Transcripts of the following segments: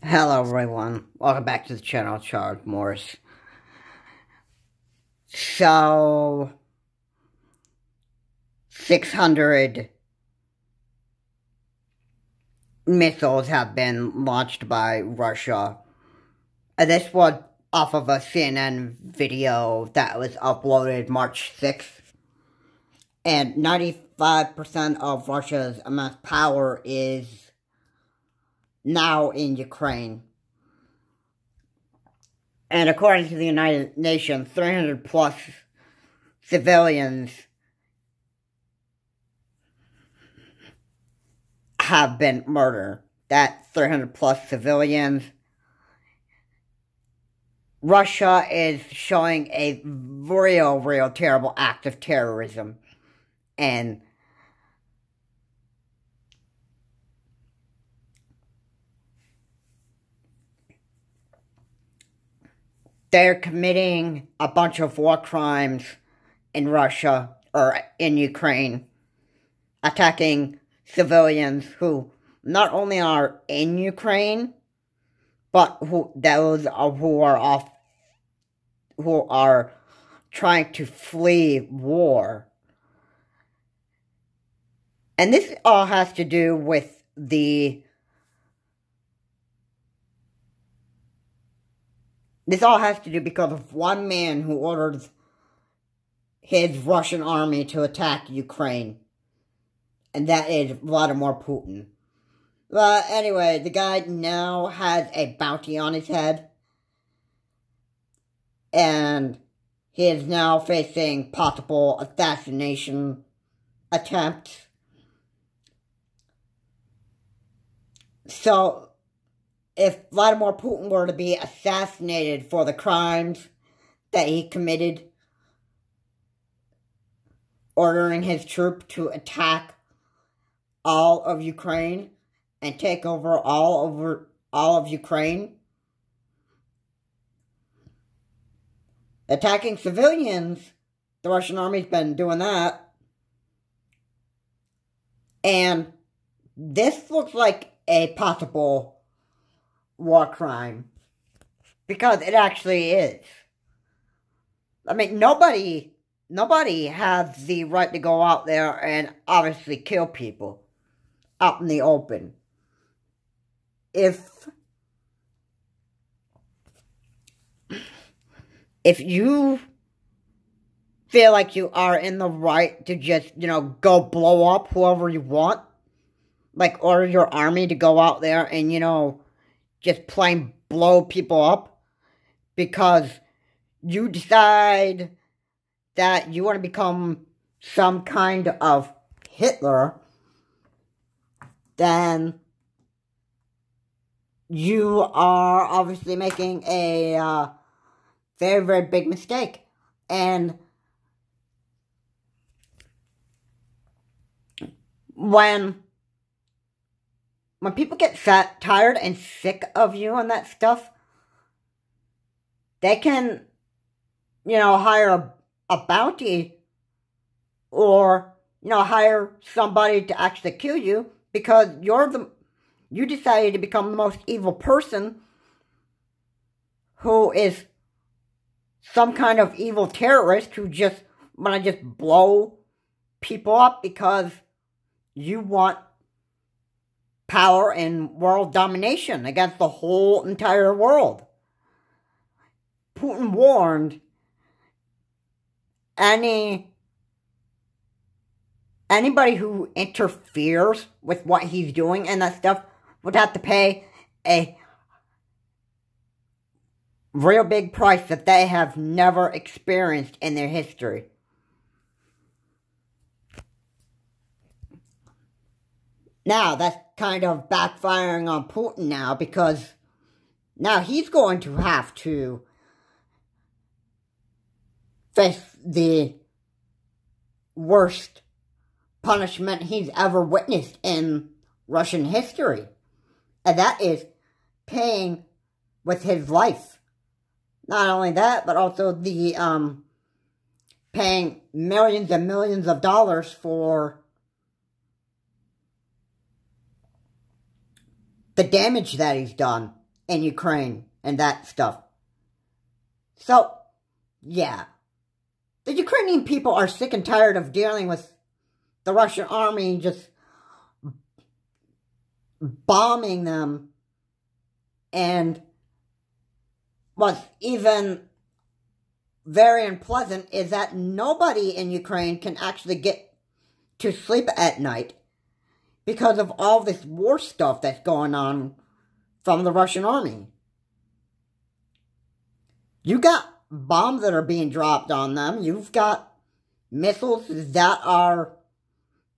Hello everyone, welcome back to the channel, Charles Morris. So, 600 missiles have been launched by Russia. And this was off of a CNN video that was uploaded March 6th. And 95% of Russia's immense power is now in Ukraine. And according to the United Nations, 300 plus civilians have been murdered. That 300 plus civilians. Russia is showing a real terrible act of terrorism. And they're committing a bunch of war crimes in Russia, or in Ukraine, attacking civilians who not only are in Ukraine, but who are trying to flee war. And this all has to do with because of one man who ordered his Russian army to attack Ukraine. And that is Vladimir Putin. But anyway, the guy now has a bounty on his head. And he is now facing possible assassination attempts. So, if Vladimir Putin were to be assassinated for the crimes that he committed, ordering his troops to attack all of Ukraine and take over all of Ukraine, attacking civilians, the Russian army's been doing that, and this looks like a possible war crime, because it actually is. I mean, nobody has the right to go out there and obviously kill people out in the open. If you feel like you are in the right to just, go blow up whoever you want, like order your army to go out there and, just plain blow people up because you decide that you want to become some kind of Hitler, then you are obviously making a very big mistake. And when people get tired and sick of you and that stuff, they can, hire a bounty or, hire somebody to actually kill you because you decided to become the most evil person who is some kind of evil terrorist who just want to just blow people up because you want power and world domination against the whole entire world. Putin warned anybody who interferes with what he's doing and that stuff would have to pay a real big price that they have never experienced in their history. Now, that's kind of backfiring on Putin now, because now he's going to have to face the worst punishment he's ever witnessed in Russian history. And that is paying with his life. Not only that, but also the, paying millions and millions of dollars for the damage that he's done in Ukraine and that stuff. So, yeah. The Ukrainian people are sick and tired of dealing with the Russian army just bombing them. And what's even very unpleasant is that nobody in Ukraine can actually get to sleep at night because of all this war stuff that's going on from the Russian army. You got bombs that are being dropped on them. You've got missiles that are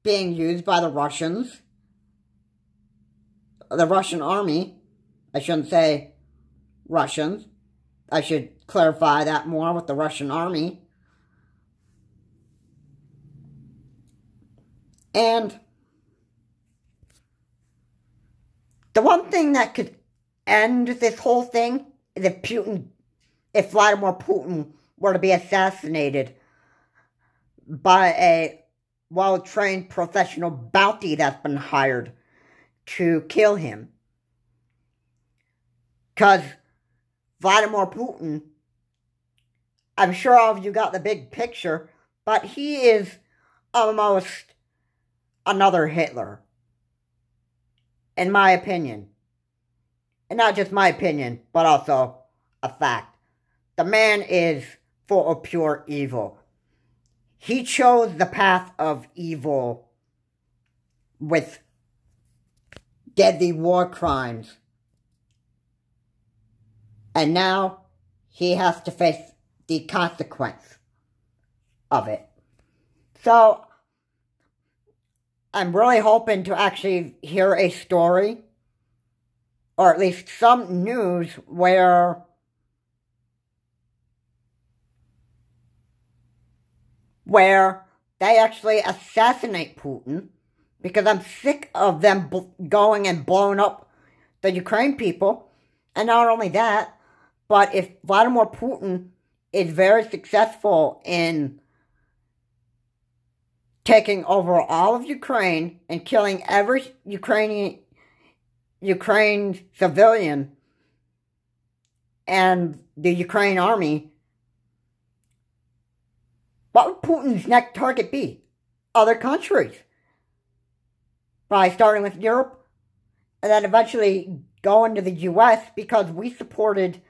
being used by the Russians. The Russian army. I shouldn't say Russians. I should clarify that more with the Russian army. And the one thing that could end this whole thing is if Vladimir Putin were to be assassinated by a well-trained professional bounty that's been hired to kill him. Because Vladimir Putin, I'm sure all of you got the big picture, but he is almost another Hitler. In my opinion. And not just my opinion, but also a fact. The man is full of pure evil. He chose the path of evil with deadly war crimes. And now he has to face the consequence of it. So, I'm really hoping to actually hear a story, or at least some news, where they actually assassinate Putin, because I'm sick of them going and blowing up the Ukraine people. And not only that, but if Vladimir Putin is very successful in taking over all of Ukraine and killing every Ukraine civilian and the Ukraine army, what would Putin's next target be? Other countries. Probably starting with Europe, and then eventually going to the US, because we supported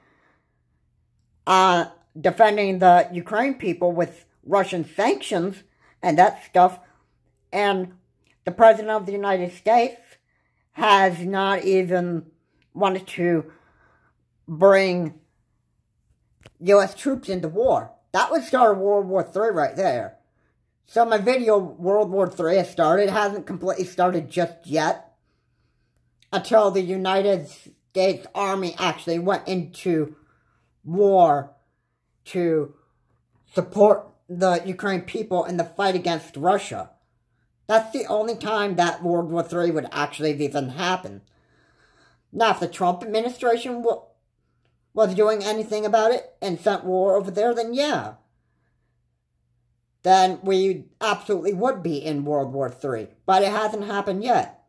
defending the Ukraine people with Russian sanctions and that stuff. And the President of the United States has not even wanted to bring U.S. troops into war. That would start World War III right there. So my video, World War III, has started. It hasn't completely started just yet, until the United States Army actually went into war to support the Ukraine people in the fight against Russia. That's the only time that World War III would actually even happen. Now, if the Trump administration was doing anything about it and sent war over there, then yeah. Then we absolutely would be in World War III. But it hasn't happened yet.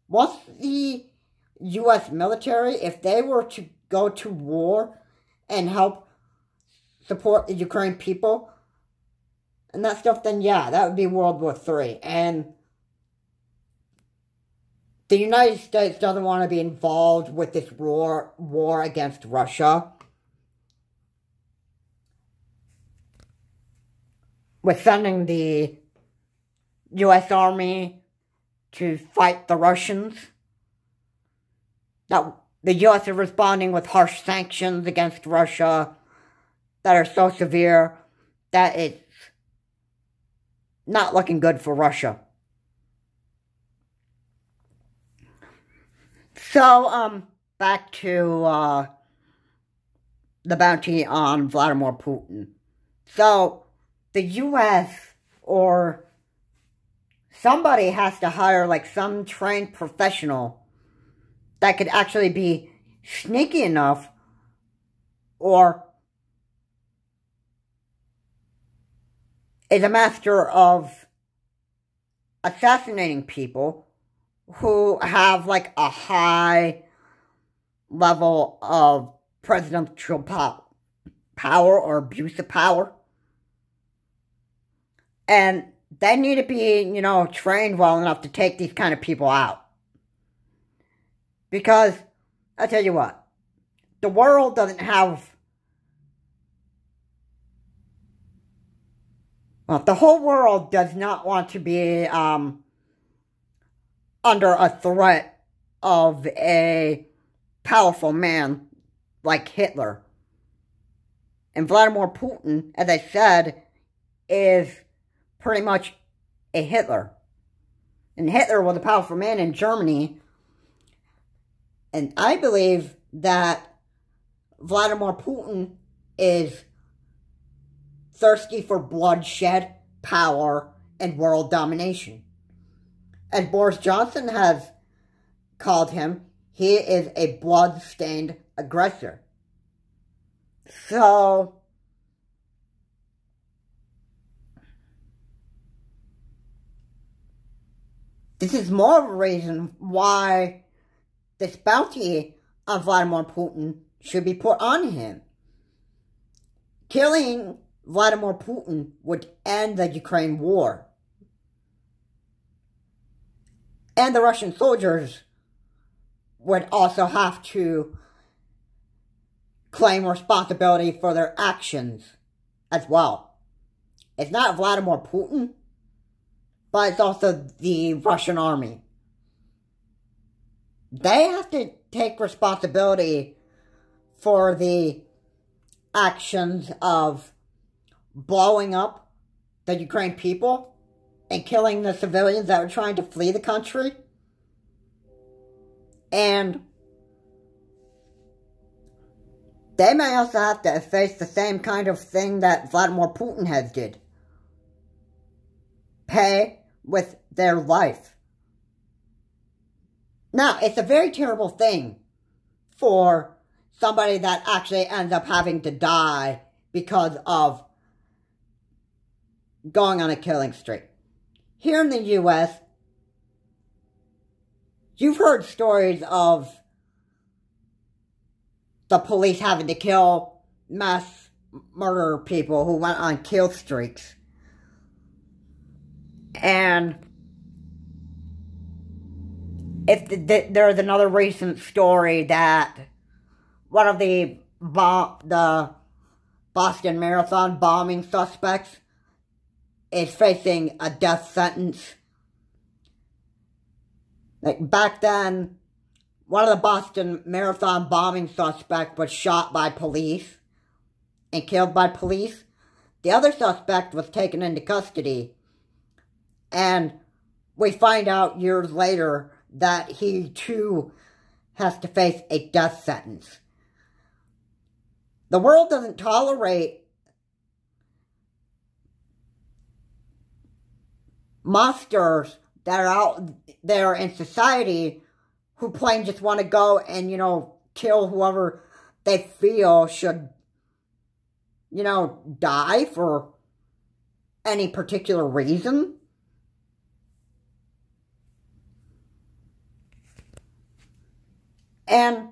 Once the U.S. military, if they were to go to war and help support the Ukraine people and that stuff, then yeah, that would be World War III. And the United States doesn't want to be involved with this war against Russia, with sending the U.S. Army to fight the Russians. Now, the U.S. is responding with harsh sanctions against Russia that are so severe that it's not looking good for Russia. So, back to the bounty on Vladimir Putin. So, the U.S. or somebody has to hire like some trained professional that could actually be sneaky enough or is a master of assassinating people who have like a high level of presidential power or abuse of power. And they need to be, trained well enough to take these kind of people out. Because, I'll tell you what, the world doesn't have... Well, the whole world does not want to be under a threat of a powerful man like Hitler. And Vladimir Putin, as I said, is pretty much a Hitler. And Hitler was a powerful man in Germany. And I believe that Vladimir Putin is thirsty for bloodshed, power, and world domination. As Boris Johnson has called him, he is a blood-stained aggressor. So, this is more of a reason why this bounty on Vladimir Putin should be put on him. Killing Vladimir Putin would end the Ukraine war. And the Russian soldiers would also have to claim responsibility for their actions as well. It's not Vladimir Putin, but it's also the Russian army. They have to take responsibility for the actions of blowing up the Ukraine people and killing the civilians that were trying to flee the country. And they may also have to face the same kind of thing that Vladimir Putin has did. Pay with their life. Now, it's a very terrible thing for somebody that actually ends up having to die because of going on a killing streak. Here in the U.S., you've heard stories of the police having to kill mass murder people who went on kill streaks. And there's another recent story that one of the Boston Marathon bombing suspects is facing a death sentence. Like, back then, one of the Boston Marathon bombing suspects was shot by police and killed by police. The other suspect was taken into custody, and we find out years later that he too has to face a death sentence. The world doesn't tolerate monsters that are out there in society who plain just want to go and, kill whoever they feel should, die for any particular reason. And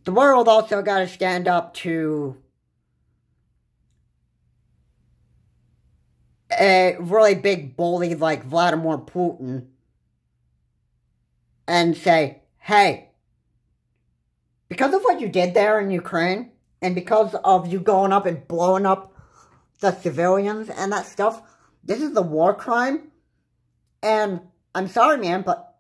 the world also got to stand up to a really big bully like Vladimir Putin and say, hey, because of what you did there in Ukraine, and because of you going up and blowing up the civilians and that stuff, this is a war crime, and I'm sorry, man, but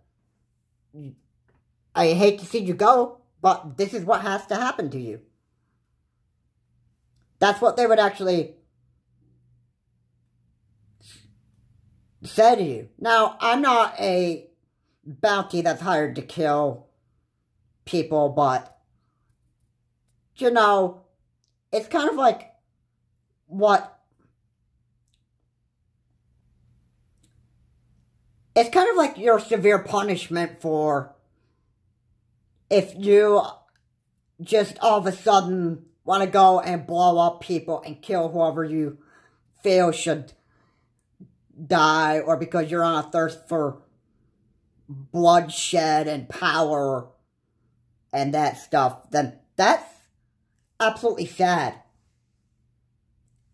I hate to see you go, but this is what has to happen to you. That's what they would actually say to you. Now, I'm not a bounty that's hired to kill people, but, it's kind of like it's kind of like your severe punishment for if you just all of a sudden want to go and blow up people and kill whoever you feel should die, or because you're on a thirst for bloodshed and power and that stuff, then that's absolutely sad.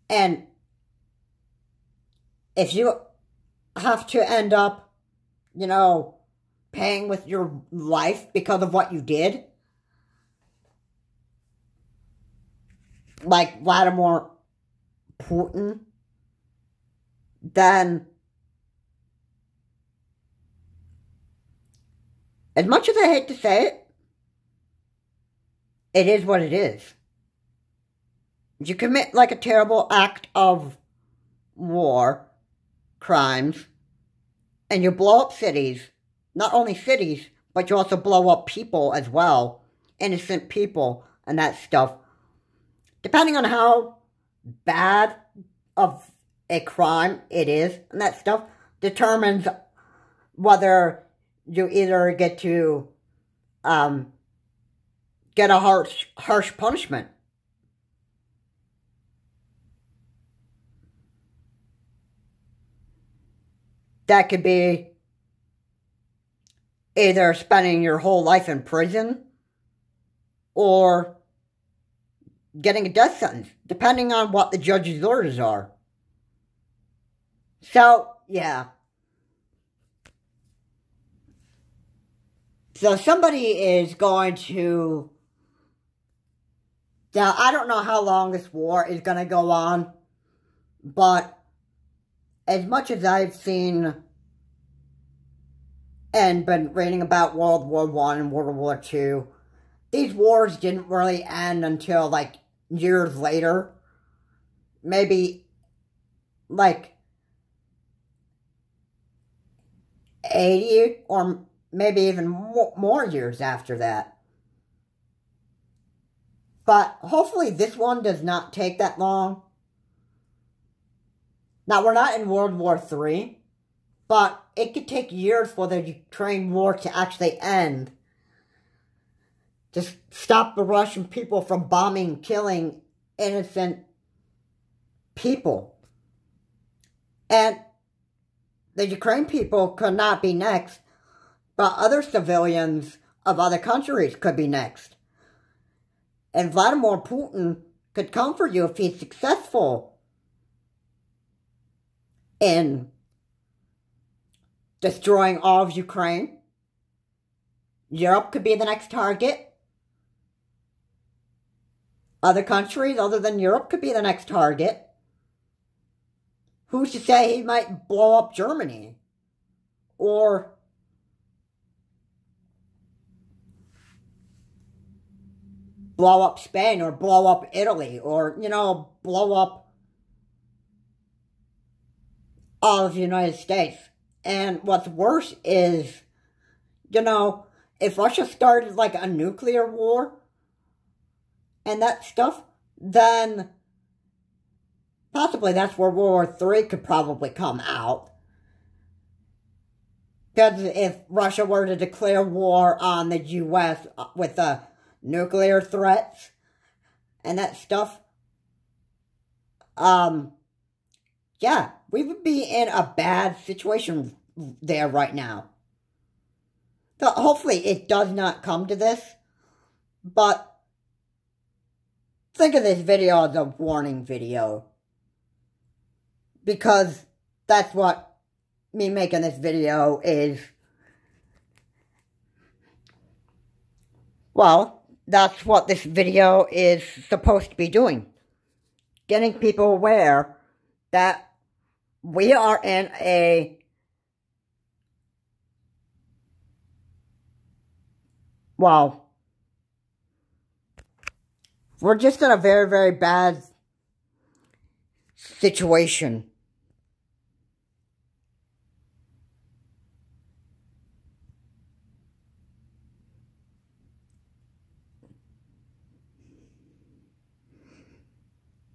And if you have to end up, you know, paying with your life because of what you did, like Vladimir Putin, then as much as I hate to say it, it is what it is. You commit like a terrible act of war, crimes, and you blow up cities. Not only cities, but you also blow up people as well. Innocent people and that stuff. Depending on how bad of a crime it is and that stuff, determines whether you either get to get a harsh punishment. That could be either spending your whole life in prison or getting a death sentence, depending on what the judge's orders are. So, yeah. So somebody is going to... Now, I don't know how long this war is going to go on, but as much as I've seen and been reading about World War I and World War II, these wars didn't really end until, like, years later. Maybe, like, 80 or maybe even more years after that. But hopefully this one does not take that long. Now, we're not in World War III, but it could take years for the Ukraine war to actually end. Just stop the Russian people from bombing, killing innocent people. And the Ukraine people could not be next, but other civilians of other countries could be next. And Vladimir Putin could come for you if he's successful in destroying all of Ukraine. Europe could be the next target. Other countries other than Europe could be the next target. Who's to say he might blow up Germany? Or blow up Spain, or blow up Italy, or, you know, blow up all of the United States. And what's worse is, you know, if Russia started like a nuclear war and that stuff, then possibly that's where World War III could probably come out. Because if Russia were to declare war on the U.S. with nuclear threats and that stuff, yeah, we would be in a bad situation there right now. So hopefully it does not come to this, but think of this video as a warning video. Because that's what me making this video is. Well, that's what this video is supposed to be doing. Getting people aware that we are in a we're just in a very, very bad situation.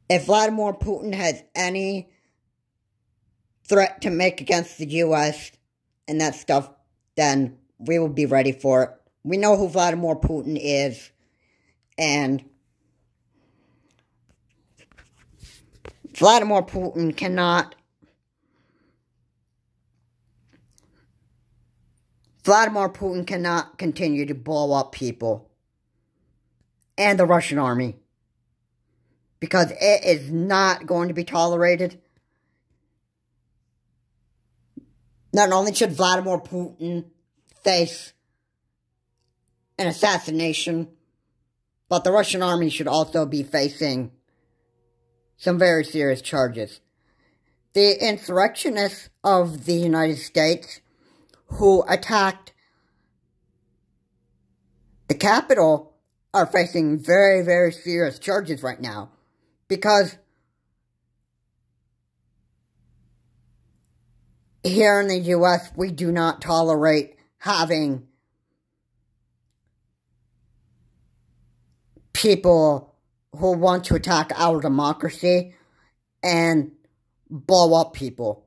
If Vladimir Putin has any threat to make against the U.S. and that stuff, then we will be ready for it. We know who Vladimir Putin is, and Vladimir Putin cannot Vladimir Putin cannot continue to blow up people and the Russian army, because it is not going to be tolerated. Not only should Vladimir Putin face an assassination, but the Russian army should also be facing some very serious charges. The insurrectionists of the United States who attacked the Capitol are facing very, very serious charges right now, because here in the U.S., we do not tolerate having people who want to attack our democracy and blow up people.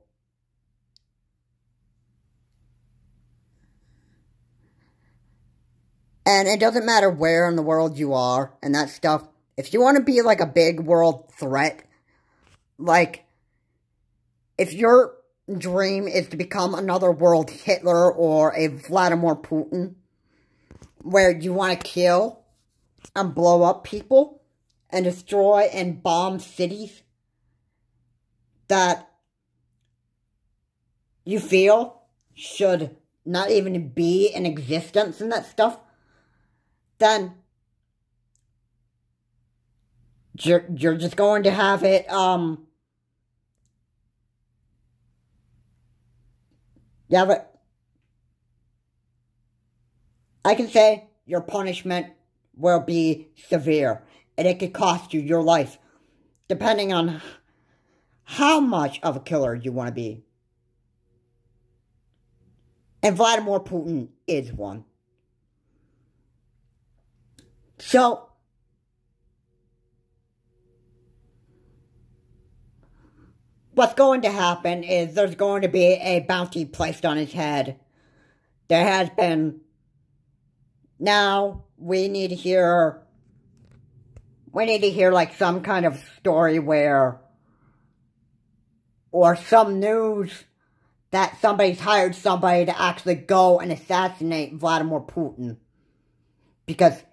And it doesn't matter where in the world you are and that stuff. If you want to be like a big world threat, like if your dream is to become another world Hitler or a Vladimir Putin, where you want to kill and blow up people and destroy and bomb cities that you feel should not even be in existence and that stuff, then you're just going to have it, yeah, but I can say your punishment will be severe, and it could cost you your life, depending on how much of a killer you want to be. And Vladimir Putin is one. So, what's going to happen is there's going to be a bounty placed on his head. There has been. Now, we need to hear like some kind of story where, or some news that somebody's hired somebody to actually go and assassinate Vladimir Putin. Because,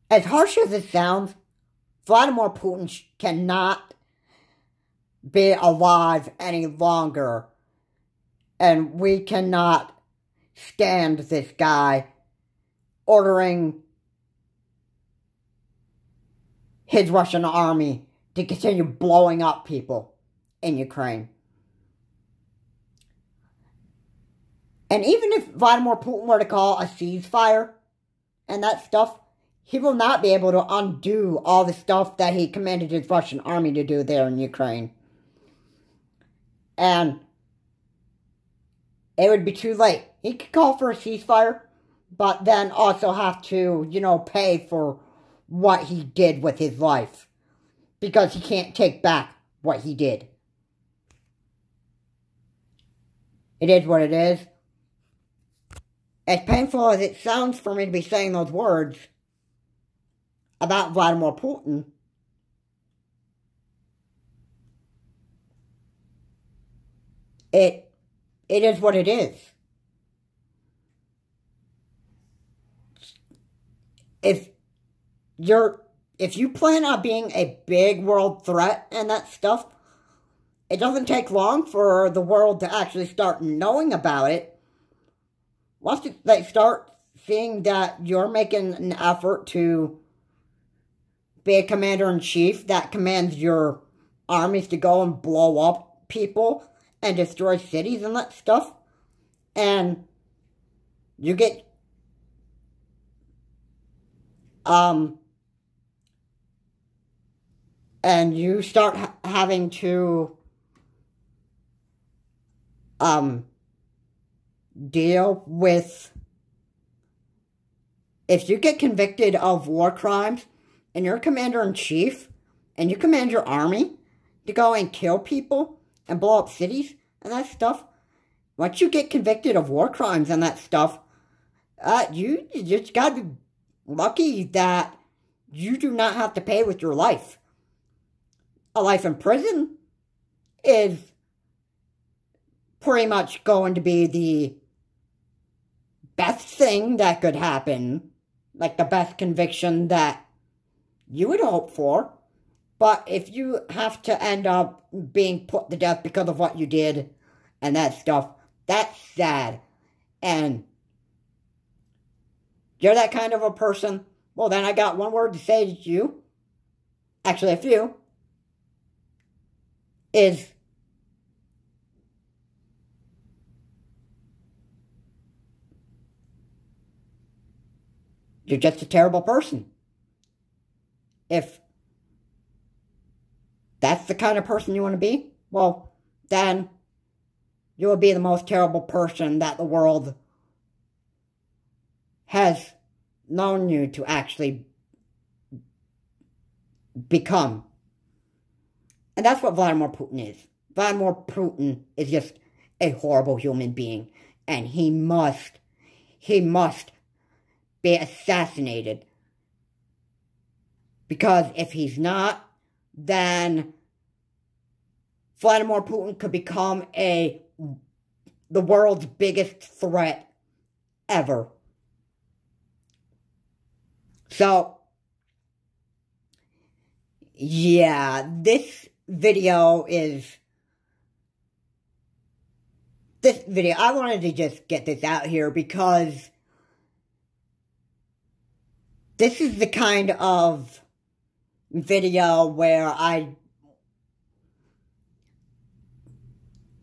as harsh as it sounds, Vladimir Putin cannot be alive any longer. And we cannot stand this guy ordering his Russian army to continue blowing up people in Ukraine. And even if Vladimir Putin were to call a ceasefire and that stuff, he will not be able to undo all the stuff that he commanded his Russian army to do there in Ukraine. And it would be too late. He could call for a ceasefire, but then also have to, pay for what he did with his life. Because he can't take back what he did. It is what it is. As painful as it sounds for me to be saying those words about Vladimir Putin, it is what it is. If you plan on being a big world threat and that stuff, it doesn't take long for the world to actually start knowing about it. Once they start seeing that you're making an effort to be a commander-in-chief that commands your armies to go and blow up people and destroy cities and that stuff, and you get and you start having to deal with, if you get convicted of war crimes and you're commander-in-chief and you command your army to go and kill people and blow up cities and that stuff, once you get convicted of war crimes and that stuff, you just gotta be lucky that you do not have to pay with your life. A life in prison is pretty much going to be the best thing that could happen, like the best conviction that you would hope for. But if you have to end up being put to death because of what you did and that stuff, that's sad. And you're that kind of a person, well then I got one word to say to you, actually a few, is you're just a terrible person. If that's the kind of person you want to be, well, then you will be the most terrible person that the world has known you to actually become. And that's what Vladimir Putin is. Vladimir Putin is just a horrible human being. And he must be assassinated. Because if he's not, then Vladimir Putin could become the world's biggest threat ever. So, yeah, this video, I wanted to just get this out here because this is the kind of video where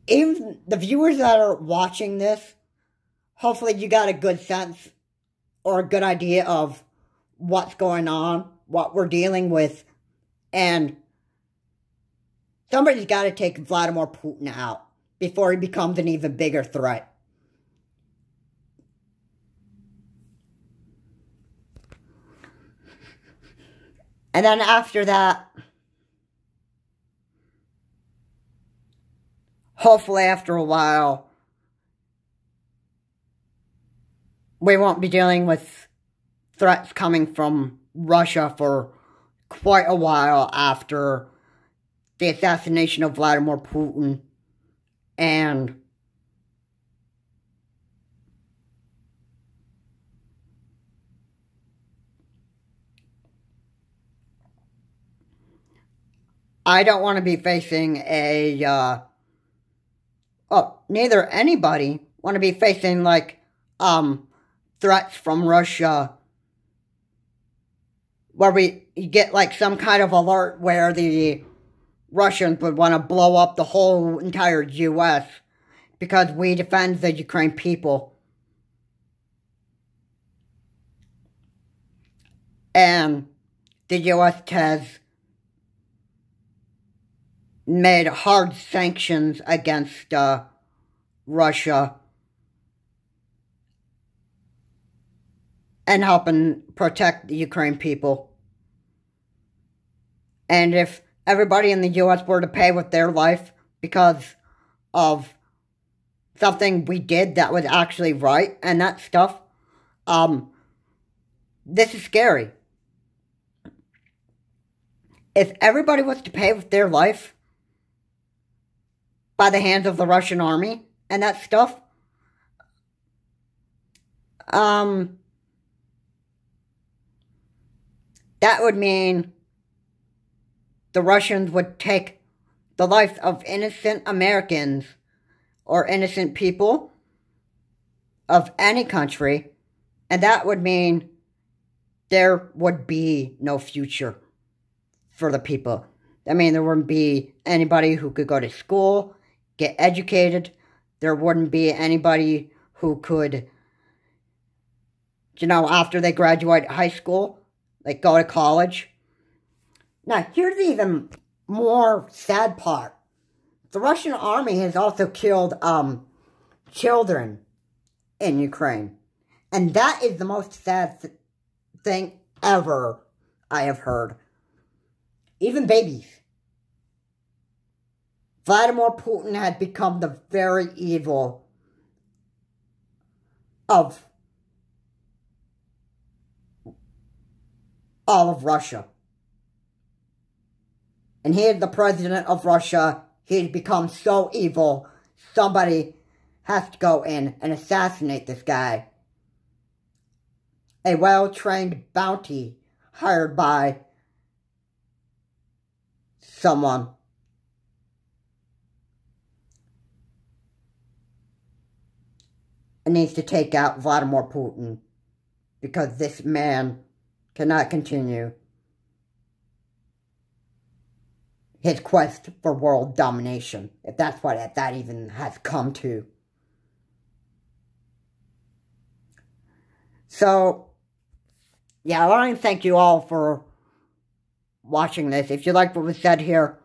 even the viewers that are watching this, hopefully you got a good sense or a good idea of what's going on, what we're dealing with, and somebody's got to take Vladimir Putin out before he becomes an even bigger threat. And then after that, hopefully after a while, we won't be dealing with threats coming from Russia for quite a while after the assassination of Vladimir Putin. And I don't want to be facing neither anybody want to be facing, like, threats from Russia where we get, like, some kind of alert where the Russians would want to blow up the whole entire U.S. because we defend the Ukraine people. And the U.S. has made hard sanctions against Russia and helping protect the Ukraine people. And if everybody in the U.S. were to pay with their life because of something we did that was actually right and that stuff, this is scary. If everybody was to pay with their life by the hands of the Russian army and that stuff, that would mean the Russians would take the life of innocent Americans or innocent people of any country, and that would mean there would be no future for the people. I mean, there wouldn't be anybody who could go to school, get educated. There wouldn't be anybody who could, after they graduate high school, like go to college. Now, here's the even more sad part. The Russian army has also killed children in Ukraine. And that is the most sad thing ever I have heard. Even babies. Vladimir Putin had become the very evil of all of Russia. And he is the president of Russia. He's become so evil, somebody has to go in and assassinate this guy. a well-trained bounty hired by someone. It needs to take out Vladimir Putin, because this man cannot continue his quest for world domination, if that's what that even has come to. So, yeah, I want to thank you all for watching this. If you like what was said here,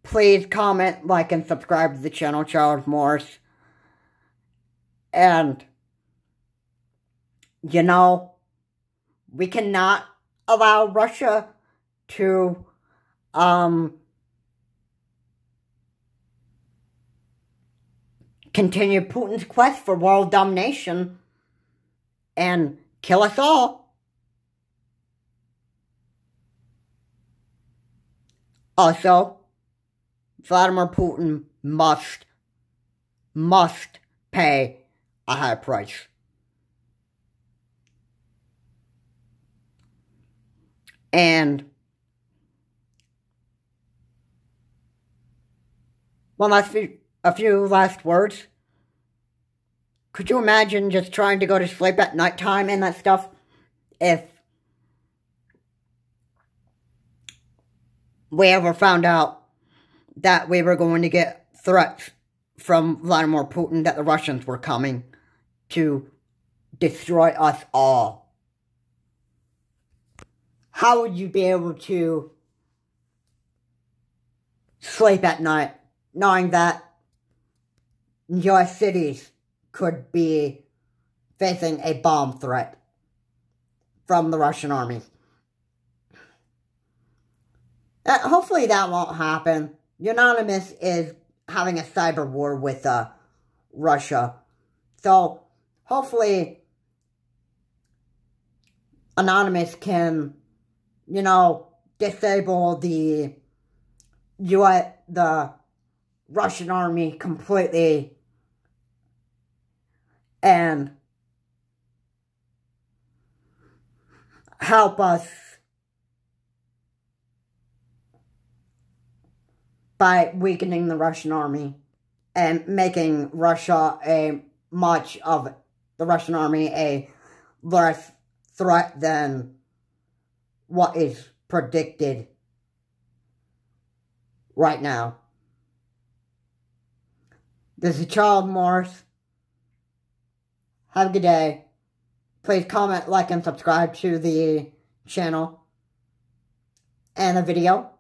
please comment, like, and subscribe to the channel, Charles Morris. And, you know, we cannot allow Russia to, continue Putin's quest for world domination and kill us all. Also, Vladimir Putin must pay a high price. And a few last words. Could you imagine just trying to go to sleep at nighttime and that stuff? If we ever found out that we were going to get threats from Vladimir Putin, that the Russians were coming to destroy us all. How would you be able to sleep at night knowing that your cities could be facing a bomb threat from the Russian army? Hopefully that won't happen. Anonymous is having a cyber war with Russia. So, hopefully, Anonymous can, disable the Russian army completely and help us by weakening the Russian army and making Russia a less threat than what is predicted right now. This is Charles Morris. Have a good day. Please comment, like, and subscribe to the channel and the video.